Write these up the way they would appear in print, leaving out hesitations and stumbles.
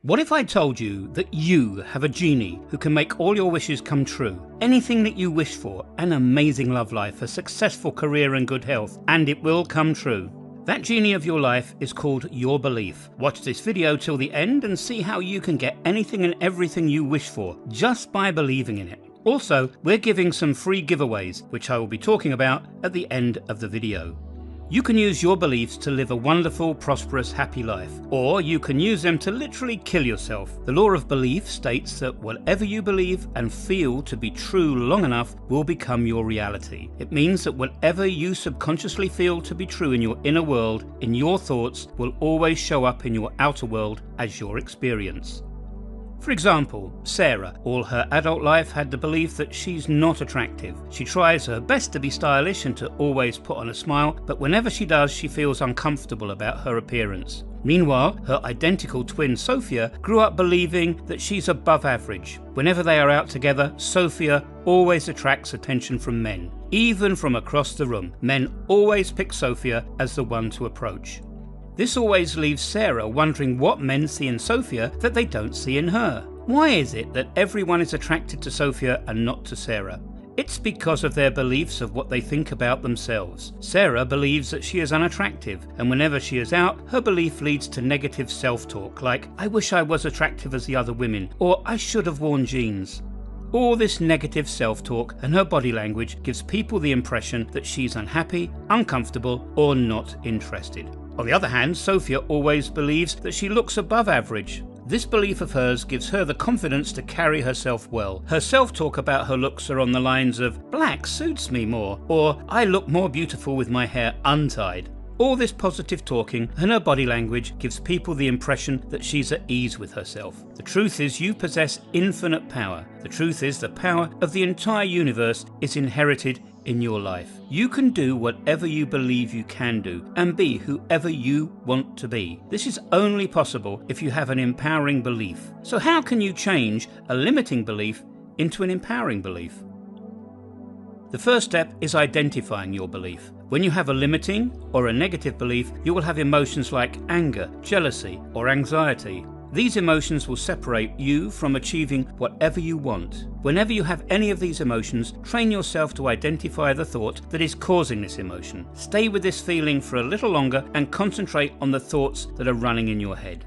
What if I told you that you have a genie who can make all your wishes come true? Anything that you wish for, an amazing love life, a successful career and good health, and it will come true. That genie of your life is called your belief. Watch this video till the end and see how you can get anything and everything you wish for just by believing in it. Also, we're giving some free giveaways, which I will be talking about at the end of the video. You can use your beliefs to live a wonderful, prosperous, happy life, or you can use them to literally kill yourself. The law of belief states that whatever you believe and feel to be true long enough will become your reality. It means that whatever you subconsciously feel to be true in your inner world, in your thoughts, will always show up in your outer world as your experience. For example, Sarah, all her adult life, had the belief that she's not attractive. She tries her best to be stylish and to always put on a smile, but whenever she does, she feels uncomfortable about her appearance. Meanwhile, her identical twin Sophia grew up believing that she's above average. Whenever they are out together, Sophia always attracts attention from men. Even from across the room, men always pick Sophia as the one to approach. This always leaves Sarah wondering what men see in Sophia that they don't see in her. Why is it that everyone is attracted to Sophia and not to Sarah? It's because of their beliefs of what they think about themselves. Sarah believes that she is unattractive, and whenever she is out, her belief leads to negative self-talk like, "I wish I was attractive as the other women," or "I should have worn jeans." All this negative self-talk and her body language gives people the impression that she's unhappy, uncomfortable, or not interested. On the other hand, Sophia always believes that she looks above average. This belief of hers gives her the confidence to carry herself well. Her self-talk about her looks are on the lines of, "Black suits me more," or "I look more beautiful with my hair untied." All this positive talking and her body language gives people the impression that she's at ease with herself. The truth is you possess infinite power. The truth is the power of the entire universe is inherited in your life. You can do whatever you believe you can do and be whoever you want to be. This is only possible if you have an empowering belief. So how can you change a limiting belief into an empowering belief? The first step is identifying your belief. When you have a limiting or a negative belief, you will have emotions like anger, jealousy, or anxiety. These emotions will separate you from achieving whatever you want. Whenever you have any of these emotions, train yourself to identify the thought that is causing this emotion. Stay with this feeling for a little longer and concentrate on the thoughts that are running in your head.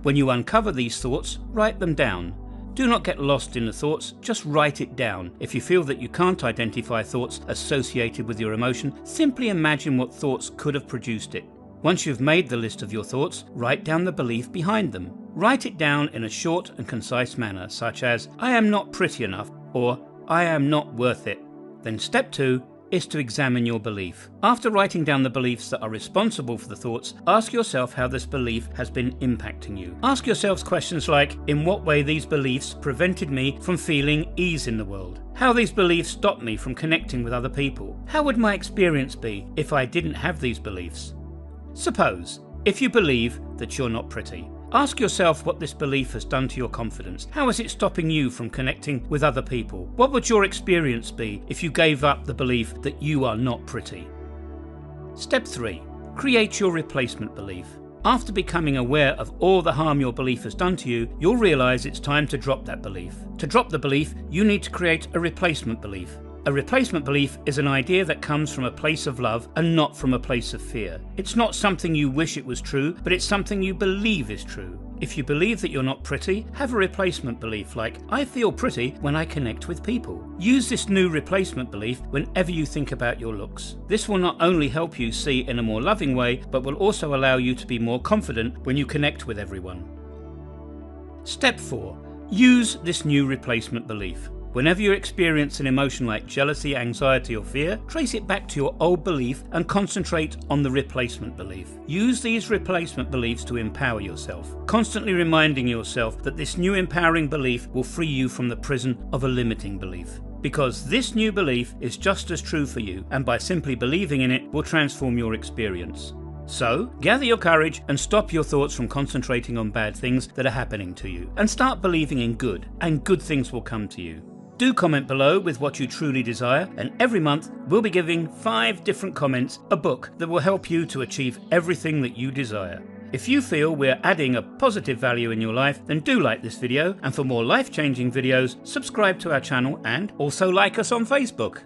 When you uncover these thoughts, write them down. Do not get lost in the thoughts, just write it down. If you feel that you can't identify thoughts associated with your emotion, simply imagine what thoughts could have produced it. Once you've made the list of your thoughts, write down the belief behind them. Write it down in a short and concise manner, such as, "I am not pretty enough," or "I am not worth it." Then step 2 is to examine your belief. After writing down the beliefs that are responsible for the thoughts, ask yourself how this belief has been impacting you. Ask yourselves questions like, in what way these beliefs prevented me from feeling ease in the world? How these beliefs stopped me from connecting with other people? How would my experience be if I didn't have these beliefs? Suppose, if you believe that you're not pretty, ask yourself what this belief has done to your confidence. How is it stopping you from connecting with other people? What would your experience be if you gave up the belief that you are not pretty? Step 3. Create your replacement belief. After becoming aware of all the harm your belief has done to you, you'll realize it's time to drop that belief. To drop the belief, you need to create a replacement belief. A replacement belief is an idea that comes from a place of love and not from a place of fear. It's not something you wish it was true, but it's something you believe is true. If you believe that you're not pretty, have a replacement belief like, "I feel pretty when I connect with people." Use this new replacement belief whenever you think about your looks. This will not only help you see in a more loving way, but will also allow you to be more confident when you connect with everyone. Step 4. Use this new replacement belief. Whenever you experience an emotion like jealousy, anxiety, or fear, trace it back to your old belief and concentrate on the replacement belief. Use these replacement beliefs to empower yourself, constantly reminding yourself that this new empowering belief will free you from the prison of a limiting belief. Because this new belief is just as true for you, and by simply believing in it will transform your experience. So, gather your courage and stop your thoughts from concentrating on bad things that are happening to you, and start believing in good, and good things will come to you. Do comment below with what you truly desire, and every month we'll be giving 5 different comments a book that will help you to achieve everything that you desire. If you feel we're adding a positive value in your life, then do like this video, and for more life-changing videos, subscribe to our channel and also like us on Facebook.